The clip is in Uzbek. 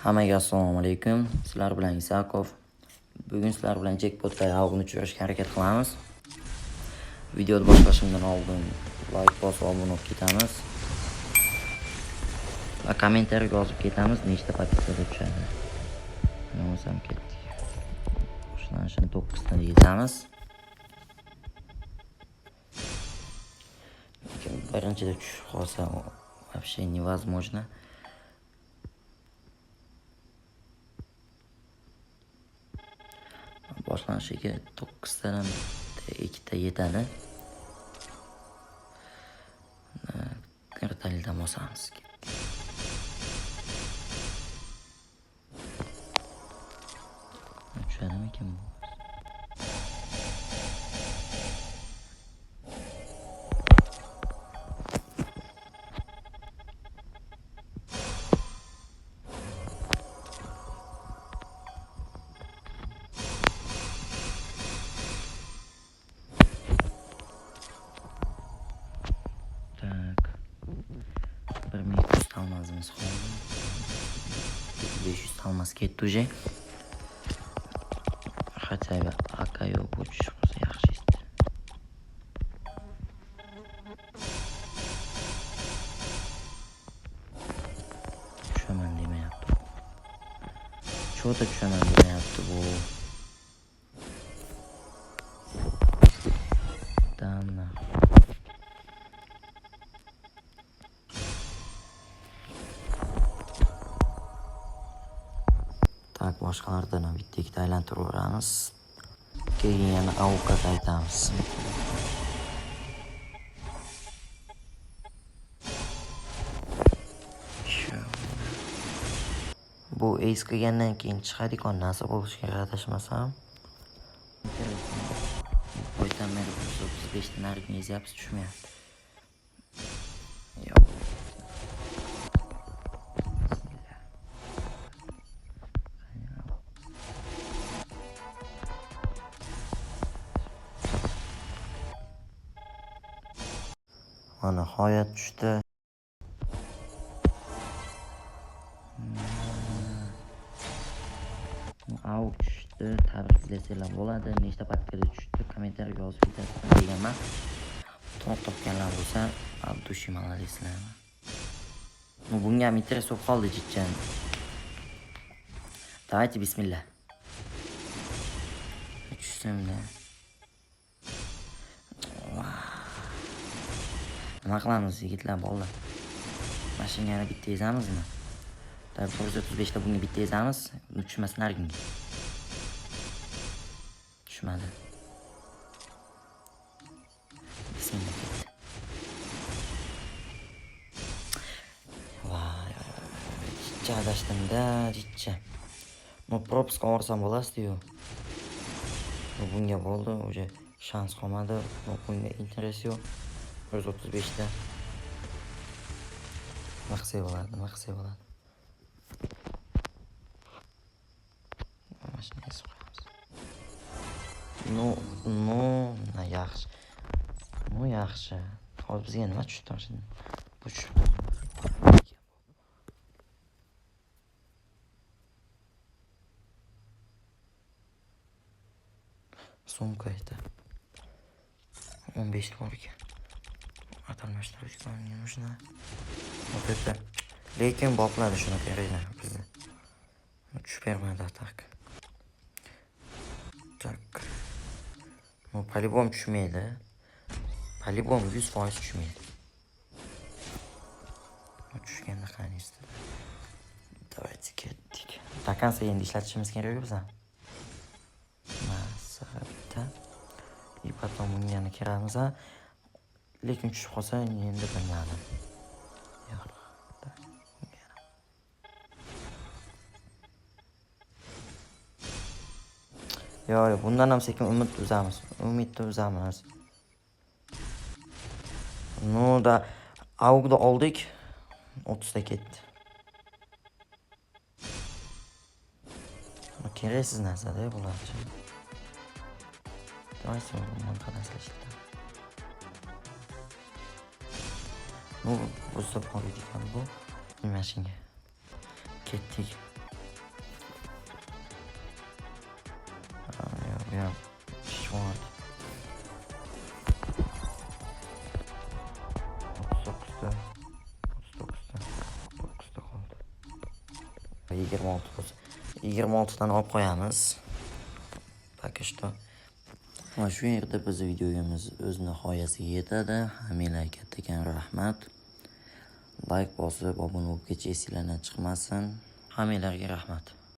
Hammaga assalomu alaykum. Sizlar bilan Isakov. Bugun sizlar bilan jackpotda yog'ni tushirishga harakat qilamiz. Videoni boshlashimdan oldin like bosib obuna bo'lib ketamiz. Va kommentariyaga yozib ketamiz, nechta podpiska tushadi. Namazam ketdik. Boshlanishini 9 dan yezamiz. Birinchida tushib qolsa вообще невозможно. Boshlanishiga 9 dan 2 ta yetadi. Kartaldan bosamiz. Tushadimikin bu? Bir 1200 almazımız oldu. 500 almaz ketdi уже. Хотя бы aka yo'q bu tushimiz yaxshi edi. Tushaman demayapti. Cho'ta tushaman demayapti bu. Danna. Tak, boshqalardan bitta ikkita aylantiramiz. Keyin yana AUK'a qaytamiz. Bu ace qilgandan keyin chiqadi-ku, nasib bo'lishiga adashmasam. Boydan beri 35 dan nariga yezyapsiz, tushmayapti. Mana nihoyat tushdi. AUK tushdi. Tabriklasanglar bo'ladi. Nechta patkada tushdi? Kommentariyaga yozib ketasiz deganman. To'liq topganlar bo'lsa, abdushi malalisizlar. Bunga ham interes bo'lib qoldi jiddan. Давайте bismillah. Tushsimda. Nima qilamiz yigitlar, bolalar? Mashinani bitta ezamizmi? Tabii 135 ta bunga bitta ezamiz, tushmasin arginga. Tushmadi. Bismillah ketdi. Voy, jichcha adashdim-da, jichcha. Bu propiska olsam bo'lasiz-ku. Bunga bo'ldi, уже shans qolmadi. Bunga interes yo'q. 135 ta. Maqsay bo'ladi. Mashina esib qo'yamiz. Yaxshi. Yaxshi. Hozir bizga nima tushdi mashina? Bu tushdi. Sumka edi. 15 bor ekan. Atalmashlar uchun shuna. O'tdi. Lekin bopladi shuni kerakda bizga. Tushib bermadi tak. По-любому tushmaydi. Po-любому 100% tushmaydi. Tushganda qaniydi. Давайте ketdik. Takansa endi ishlatishimiz kerak bizga. Bitta. И потом bungani kiramiz. Lekin tushib qolsa endi bilmadim. Yo'q, bundan ham sekin umidni uzamiz. Da AUK'da oldik. 30 ta ketdi. Keraksiz narsa-da bularchi. Давайте bundan qadashlashdi. Bu so'p oldik ekan bu. Mashinga ketdik. 26 bo'lsa 26 dan olib qo'yamiz. Пока что. Mana shu yerda biz videomiz o'z nihoyasiga yetadi. Hammalarga kattakon rahmat. Like bosib, obuna bo'lib ketishingizlardan chiqmasin. Hammalarga rahmat.